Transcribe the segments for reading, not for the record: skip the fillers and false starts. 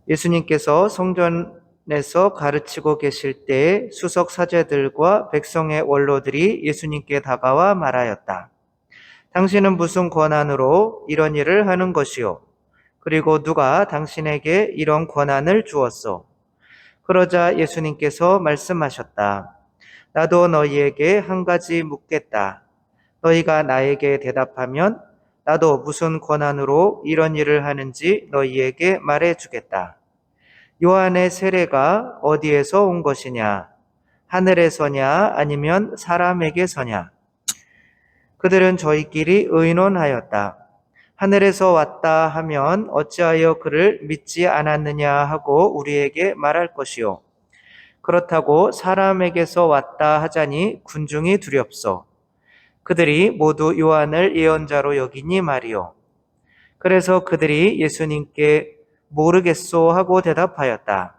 예수님께서 성전에서 가르치고 계실 때 수석 사제들과 백성의 원로들이 예수님께 다가와 말하였다. 당신은 무슨 권한으로 이런 일을 하는 것이요? 그리고 누가 당신에게 이런 권한을 주었소? 그러자 예수님께서 말씀하셨다. 나도 너희에게 한 가지 묻겠다. 너희가 나에게 대답하면 나도 무슨 권한으로 이런 일을 하는지 너희에게 말해주겠다. 요한의 세례가 어디에서 온 것이냐? 하늘에서냐 아니면 사람에게서냐? 그들은 저희끼리 의논하였다. 하늘에서 왔다 하면 어찌하여 그를 믿지 않았느냐 하고 우리에게 말할 것이요. 그렇다고 사람에게서 왔다 하자니 군중이 두렵소. 그들이 모두 요한을 예언자로 여기니 말이요. 그래서 그들이 예수님께 모르겠소 하고 대답하였다.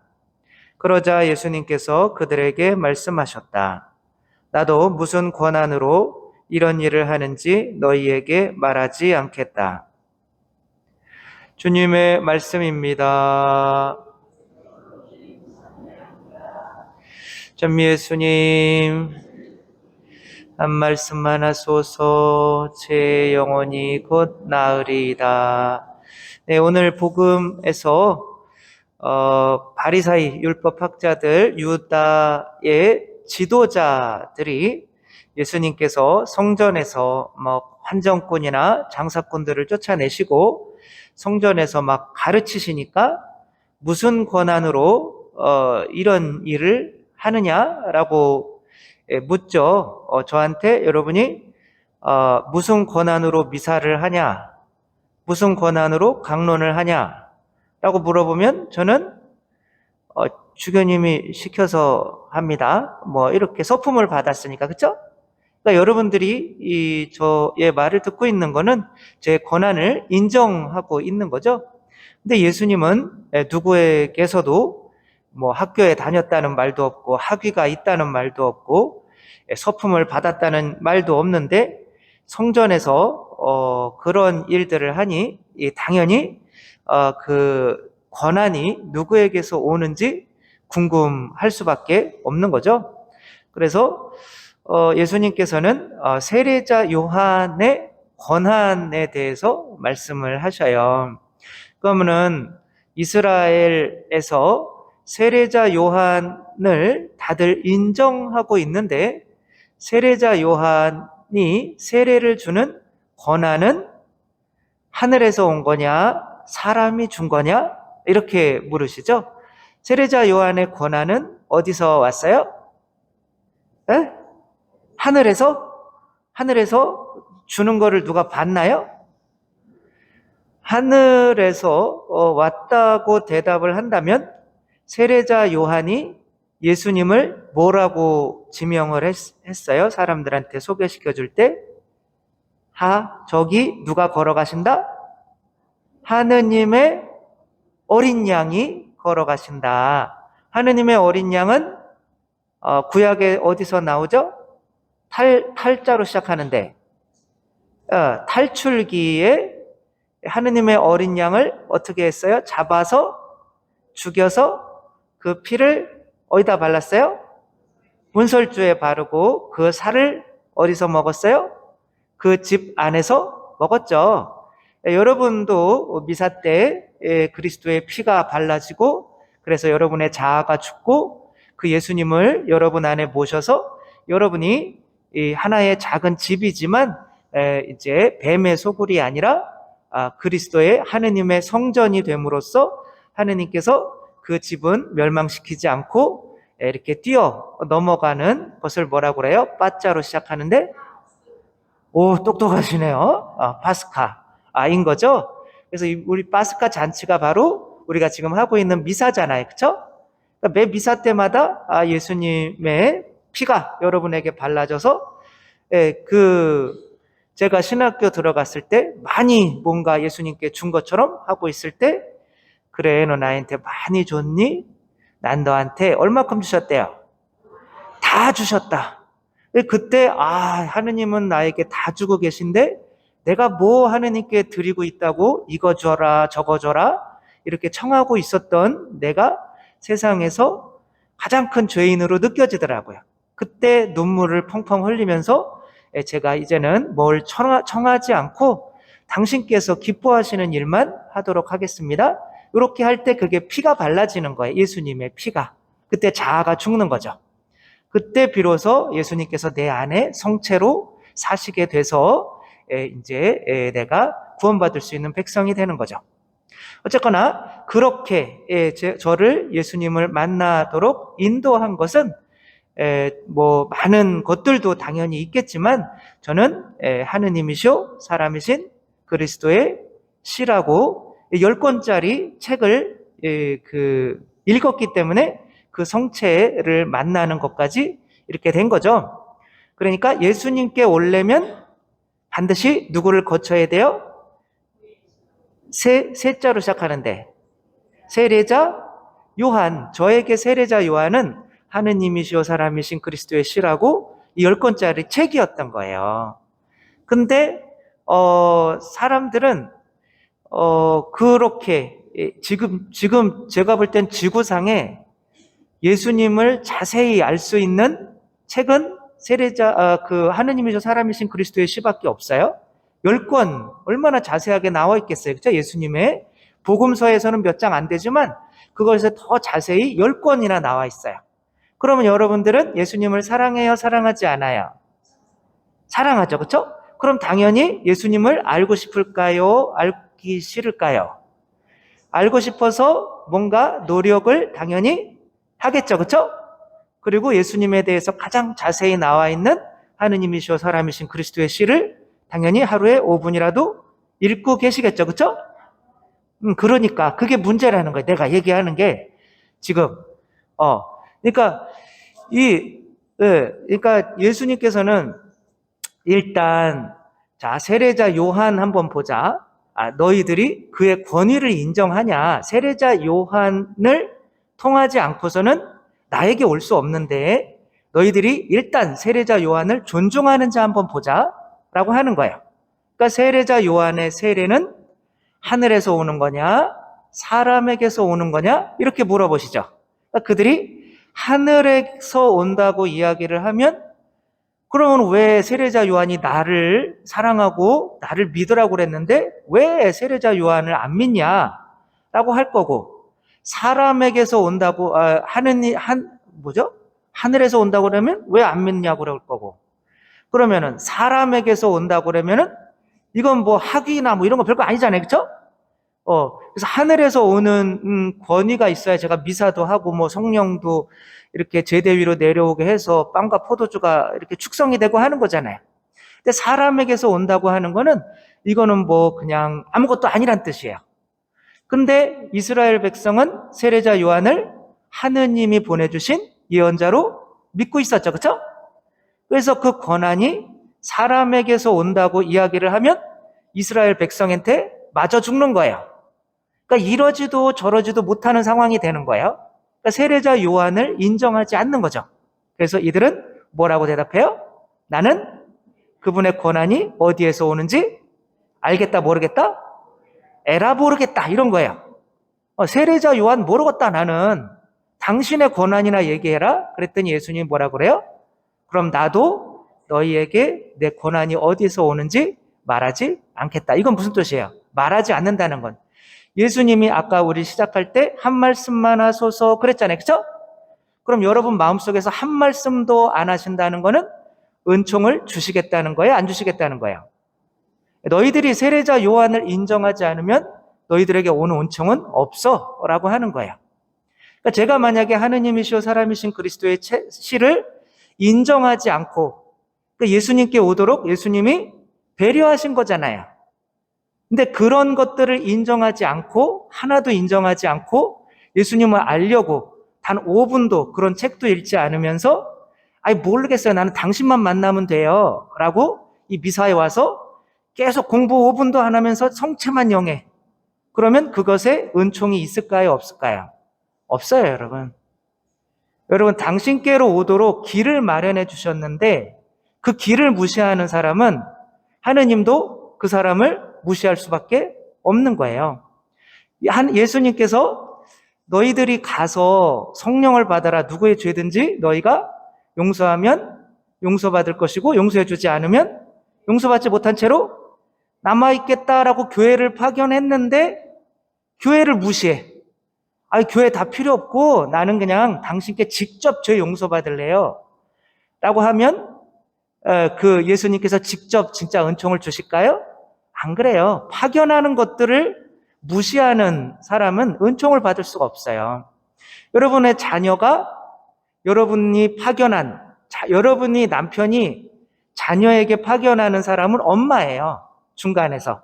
그러자 예수님께서 그들에게 말씀하셨다. 나도 무슨 권한으로 이런 일을 하는지 너희에게 말하지 않겠다. 주님의 말씀입니다. 전 예수님, 한 말씀만 하소서. 제 영혼이 곧 나으리이다. 네, 오늘 복음에서 바리사이 율법학자들 유다의 지도자들이 예수님께서 성전에서 환정꾼이나 장사꾼들을 쫓아내시고 성전에서 막 가르치시니까 무슨 권한으로 이런 일을 하느냐라고 묻죠. 저한테 여러분이 무슨 권한으로 미사를 하냐, 무슨 권한으로 강론을 하냐 라고 물어보면 저는 주교님이 시켜서 합니다. 이렇게 서품을 받았으니까, 그렇죠? 그러니까 여러분들이 저의 말을 듣고 있는 거는 제 권한을 인정하고 있는 거죠. 근데 예수님은 누구에게서도 학교에 다녔다는 말도 없고 학위가 있다는 말도 없고 서품을 받았다는 말도 없는데 성전에서 그런 일들을 하니 당연히 그 권한이 누구에게서 오는지 궁금할 수밖에 없는 거죠. 그래서 예수님께서는 세례자 요한의 권한에 대해서 말씀을 하셔요. 그러면은 이스라엘에서 세례자 요한을 다들 인정하고 있는데 세례자 요한이 세례를 주는 권한은 하늘에서 온 거냐, 사람이 준 거냐? 이렇게 물으시죠. 세례자 요한의 권한은 어디서 왔어요? 에? 하늘에서? 하늘에서 주는 거를 누가 봤나요? 하늘에서 왔다고 대답을 한다면 세례자 요한이 예수님을 뭐라고 지명을 했어요? 사람들한테 소개시켜 줄 때? 저기 누가 걸어가신다? 하느님의 어린 양이 걸어가신다. 하느님의 어린 양은 구약에 어디서 나오죠? 탈자로 시작하는데 탈출기에 하느님의 어린 양을 어떻게 했어요? 잡아서 죽여서 그 피를 어디다 발랐어요? 문설주에 바르고 그 살을 어디서 먹었어요? 그 집 안에서 먹었죠. 여러분도 미사 때 그리스도의 피가 발라지고 그래서 여러분의 자아가 죽고 그 예수님을 여러분 안에 모셔서 여러분이 하나의 작은 집이지만 이제 뱀의 소굴이 아니라 그리스도의 하느님의 성전이 됨으로써 하느님께서 그 집은 멸망시키지 않고 이렇게 뛰어 넘어가는 것을 뭐라고 그래요? 빠자로 시작하는데 똑똑하시네요. 파스카인 거죠. 그래서 우리 파스카 잔치가 바로 우리가 지금 하고 있는 미사잖아요. 그렇죠? 그러니까 매 미사 때마다 예수님의 피가 여러분에게 발라져서 제가 신학교 들어갔을 때 많이 뭔가 예수님께 준 것처럼 하고 있을 때 그래 너 나한테 많이 줬니? 난 너한테 얼마큼 주셨대요? 다 주셨다. 그때 하느님은 나에게 다 주고 계신데 내가 뭐 하느님께 드리고 있다고 이거 줘라 저거 줘라 이렇게 청하고 있었던 내가 세상에서 가장 큰 죄인으로 느껴지더라고요. 그때 눈물을 펑펑 흘리면서 제가 이제는 뭘 청하지 않고 당신께서 기뻐하시는 일만 하도록 하겠습니다. 이렇게 할 때 그게 피가 발라지는 거예요. 예수님의 피가. 그때 자아가 죽는 거죠. 그때 비로소 예수님께서 내 안에 성체로 사시게 돼서 이제 내가 구원받을 수 있는 백성이 되는 거죠. 어쨌거나 그렇게 저를 예수님을 만나도록 인도한 것은 뭐 많은 것들도 당연히 있겠지만 저는 하느님이시오 사람이신 그리스도의 시라고 10권짜리 책을 읽었기 때문에 그 성체를 만나는 것까지 이렇게 된 거죠. 그러니까 예수님께 오려면 반드시 누구를 거쳐야 돼요? 세자로 시작하는데 세례자 요한, 저에게 세례자 요한은 하느님이시오 사람이신 그리스도의 시라고 10권짜리 책이었던 거예요. 근데 사람들은 그렇게 지금 제가 볼 땐 지구상에 예수님을 자세히 알 수 있는 책은 하느님이시오 사람이신 그리스도의 시밖에 없어요. 10권 얼마나 자세하게 나와 있겠어요. 그렇죠? 예수님의 복음서에서는 몇 장 안 되지만 그것에 더 자세히 10권이나 나와 있어요. 그러면 여러분들은 예수님을 사랑해요? 사랑하지 않아요? 사랑하죠. 그렇죠? 그럼 당연히 예수님을 알고 싶을까요? 알기 싫을까요? 알고 싶어서 뭔가 노력을 당연히 하겠죠. 그렇죠? 그리고 예수님에 대해서 가장 자세히 나와 있는 하느님이시오 사람이신 그리스도의 시를 당연히 하루에 5분이라도 읽고 계시겠죠. 그렇죠? 그러니까 그게 문제라는 거예요. 내가 얘기하는 게 지금 그러니까 그러니까 예수님께서는 일단 자 세례자 요한 한번 보자. 너희들이 그의 권위를 인정하냐? 세례자 요한을 통하지 않고서는 나에게 올 수 없는데 너희들이 일단 세례자 요한을 존중하는지 한번 보자라고 하는 거예요. 그러니까 세례자 요한의 세례는 하늘에서 오는 거냐? 사람에게서 오는 거냐? 이렇게 물어보시죠. 그러니까 그들이 하늘에서 온다고 이야기를 하면 그러면 왜 세례자 요한이 나를 사랑하고 나를 믿으라고 그랬는데 왜 세례자 요한을 안 믿냐라고 할 거고 사람에게서 온다고 하늘에서 온다고 그러면 왜 안 믿냐고 그럴 거고 그러면은 사람에게서 온다고 그러면은 이건 뭐 학위나 뭐 이런 거 별거 아니잖아요. 그렇죠? 그래서 하늘에서 오는 권위가 있어야 제가 미사도 하고 뭐 성령도 이렇게 제대 위로 내려오게 해서 빵과 포도주가 이렇게 축성이 되고 하는 거잖아요. 근데 사람에게서 온다고 하는 거는 이거는 뭐 그냥 아무것도 아니란 뜻이에요. 근데 이스라엘 백성은 세례자 요한을 하느님이 보내주신 예언자로 믿고 있었죠. 그렇죠? 그래서 그 권한이 사람에게서 온다고 이야기를 하면 이스라엘 백성한테 맞아 죽는 거예요. 그러니까 이러지도 저러지도 못하는 상황이 되는 거예요. 그러니까 세례자 요한을 인정하지 않는 거죠. 그래서 이들은 뭐라고 대답해요? 나는 그분의 권한이 어디에서 오는지 알겠다 모르겠다? 에라 모르겠다 이런 거예요. 세례자 요한 모르겠다 나는. 당신의 권한이나 얘기해라. 그랬더니 예수님이 뭐라고 그래요? 그럼 나도 너희에게 내 권한이 어디서 오는지 말하지 않겠다. 이건 무슨 뜻이에요? 말하지 않는다는 건. 예수님이 아까 우리 시작할 때 한 말씀만 하소서 그랬잖아요. 그렇죠? 그럼 여러분 마음속에서 한 말씀도 안 하신다는 거는 은총을 주시겠다는 거예요? 안 주시겠다는 거예요? 너희들이 세례자 요한을 인정하지 않으면 너희들에게 오는 은총은 없어 라고 하는 거예요. 그러니까 제가 만약에 하느님이시오 사람이신 그리스도의 시를 인정하지 않고 그러니까 예수님께 오도록 예수님이 배려하신 거잖아요. 근데 그런 것들을 인정하지 않고 하나도 인정하지 않고 예수님을 알려고 단 5분도 그런 책도 읽지 않으면서 모르겠어요. 나는 당신만 만나면 돼요. 라고 이 미사에 와서 계속 공부 5분도 안 하면서 성체만 영해. 그러면 그것에 은총이 있을까요? 없을까요? 없어요, 여러분. 여러분, 당신께로 오도록 길을 마련해 주셨는데 그 길을 무시하는 사람은 하느님도 그 사람을 무시할 수밖에 없는 거예요. 예수님께서 너희들이 가서 성령을 받아라. 누구의 죄든지 너희가 용서하면 용서받을 것이고 용서해주지 않으면 용서받지 못한 채로 남아있겠다라고 교회를 파견했는데 교회를 무시해. 아니, 교회 다 필요 없고 나는 그냥 당신께 직접 죄 용서받을래요. 라고 하면 그 예수님께서 직접 진짜 은총을 주실까요? 안 그래요. 파견하는 것들을 무시하는 사람은 은총을 받을 수가 없어요. 여러분의 자녀가 여러분이 파견한, 여러분이 남편이 자녀에게 파견하는 사람은 엄마예요. 중간에서.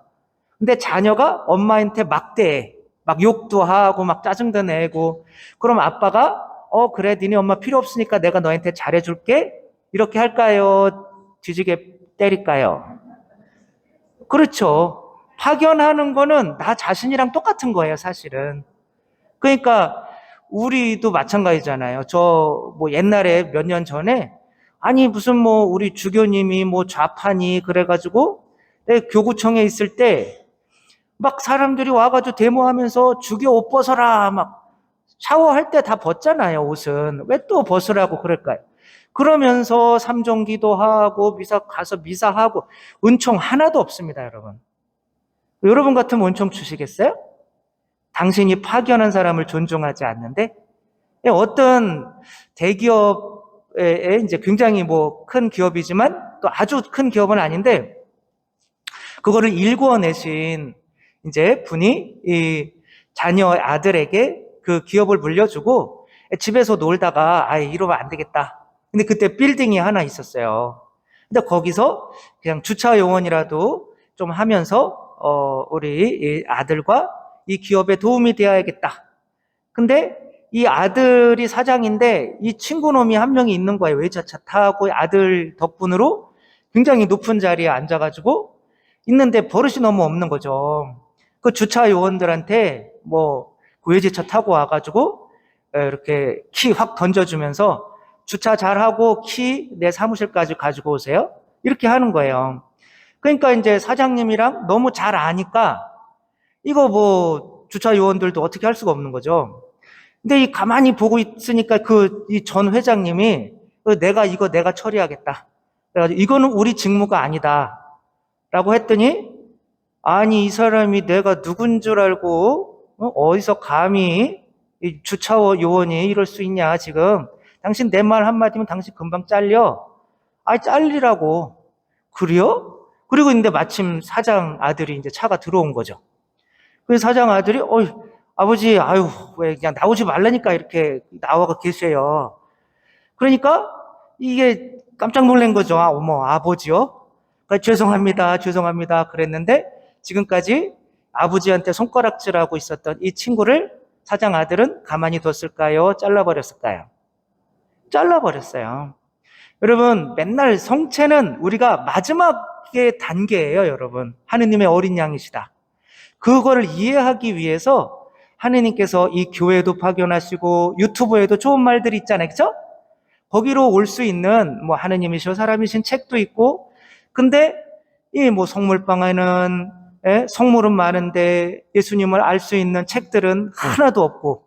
근데 자녀가 엄마한테 막대해. 막 욕도 하고 막 짜증도 내고. 그럼 아빠가 그래 니네 엄마 필요 없으니까 내가 너한테 잘해줄게. 이렇게 할까요? 뒤지게 때릴까요? 그렇죠. 파견하는 거는 나 자신이랑 똑같은 거예요, 사실은. 그러니까 우리도 마찬가지잖아요. 저 뭐 옛날에 몇 년 전에 아니 무슨 뭐 우리 주교님이 뭐 좌파니 그래가지고 교구청에 있을 때 막 사람들이 와가지고 데모하면서 주교 옷 벗어라 막 샤워할 때 다 벗잖아요, 옷은. 왜 또 벗으라고 그럴까요? 그러면서 삼종기도 하고 미사 가서 미사하고 은총 하나도 없습니다, 여러분. 여러분 같으면 은총 주시겠어요? 당신이 파견한 사람을 존중하지 않는데 어떤 대기업에 이제 굉장히 뭐 큰 기업이지만 또 아주 큰 기업은 아닌데 그거를 일궈내신 이제 분이 이 자녀 아들에게 그 기업을 물려주고 집에서 놀다가 이러면 안 되겠다. 근데 그때 빌딩이 하나 있었어요. 근데 거기서 그냥 주차 요원이라도 좀 하면서 우리 이 아들과 이 기업에 도움이 되어야겠다. 근데 이 아들이 사장인데 이 친구놈이 한 명이 있는 거예요. 외제차 타고 아들 덕분으로 굉장히 높은 자리에 앉아가지고 있는데 버릇이 너무 없는 거죠. 그 주차 요원들한테 뭐 외제차 타고 와가지고 이렇게 키 확 던져주면서 주차 잘하고 키 내 사무실까지 가지고 오세요. 이렇게 하는 거예요. 그러니까 이제 사장님이랑 너무 잘 아니까 이거 뭐 주차 요원들도 어떻게 할 수가 없는 거죠. 근데 이 가만히 보고 있으니까 이 전 회장님이 내가 처리하겠다. 그래가지고 이거는 우리 직무가 아니다. 라고 했더니 아니 이 사람이 내가 누군 줄 알고 어디서 감히 이 주차 요원이 이럴 수 있냐 지금. 당신 내 말 한마디면 당신 금방 잘려. 잘리라고. 그래요? 그리고 근데 마침 사장 아들이 이제 차가 들어온 거죠. 그래서 사장 아들이 아버지 왜 그냥 나오지 말라니까 이렇게 나와가 계세요. 그러니까 이게 깜짝 놀란 거죠. 어머 아버지요? 그러니까 죄송합니다 그랬는데 지금까지 아버지한테 손가락질하고 있었던 이 친구를 사장 아들은 가만히 뒀을까요? 잘라버렸을까요? 잘라버렸어요. 여러분 맨날 성체는 우리가 마지막의 단계예요. 여러분 하느님의 어린 양이시다. 그거를 이해하기 위해서 하느님께서 이 교회도 파견하시고 유튜브에도 좋은 말들이 있잖아요. 그렇죠? 거기로 올 수 있는 뭐 하느님이시오 사람이신 책도 있고 근데 이 뭐 성물방에는 성물은 많은데 예수님을 알 수 있는 책들은 하나도 없고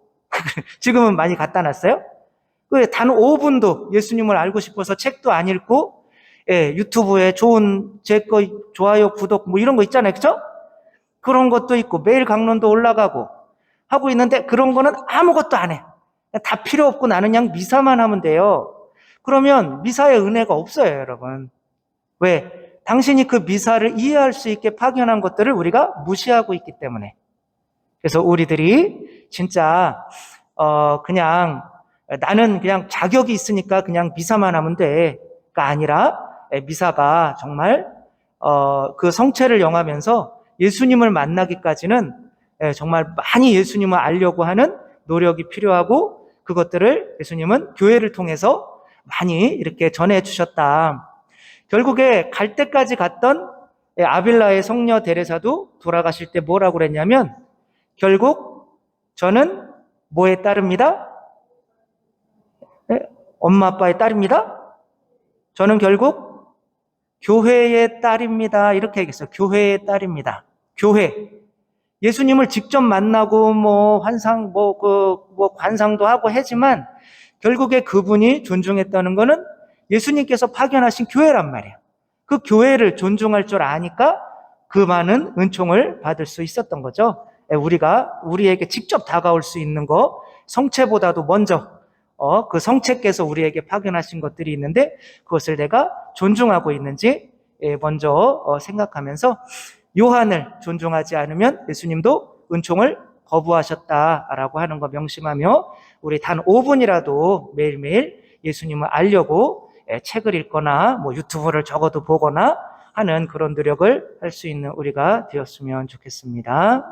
지금은 많이 갖다 놨어요. 단 5분도 예수님을 알고 싶어서 책도 안 읽고 유튜브에 좋은 제 거 좋아요 구독 뭐 이런 거 있잖아요. 그렇죠? 그런 것도 있고 매일 강론도 올라가고 하고 있는데 그런 거는 아무것도 안 해. 다 필요 없고 나는 그냥 미사만 하면 돼요. 그러면 미사의 은혜가 없어요, 여러분. 왜? 당신이 그 미사를 이해할 수 있게 파견한 것들을 우리가 무시하고 있기 때문에. 그래서 우리들이 진짜 그냥 나는 그냥 자격이 있으니까 그냥 미사만 하면 돼가 아니라 미사가 정말 그 성체를 영하면서 예수님을 만나기까지는 정말 많이 예수님을 알려고 하는 노력이 필요하고 그것들을 예수님은 교회를 통해서 많이 이렇게 전해 주셨다. 결국에 갈 때까지 갔던 아빌라의 성녀 데레사도 돌아가실 때 뭐라고 그랬냐면 결국 저는 뭐에 따릅니다? 엄마 아빠의 딸입니다. 저는 결국 교회의 딸입니다. 이렇게 얘기했어요. 교회의 딸입니다. 교회. 예수님을 직접 만나고 관상도 하고 하지만 결국에 그분이 존중했다는 거는 예수님께서 파견하신 교회란 말이에요. 그 교회를 존중할 줄 아니까 그 많은 은총을 받을 수 있었던 거죠. 우리에게 직접 다가올 수 있는 거, 성체보다도 먼저 그 성체께서 우리에게 파견하신 것들이 있는데 그것을 내가 존중하고 있는지 먼저 생각하면서, 요한을 존중하지 않으면 예수님도 은총을 거부하셨다라고 하는 거 명심하며 우리 단 5분이라도 매일매일 예수님을 알려고 책을 읽거나 유튜브를 적어도 보거나 하는 그런 노력을 할 수 있는 우리가 되었으면 좋겠습니다.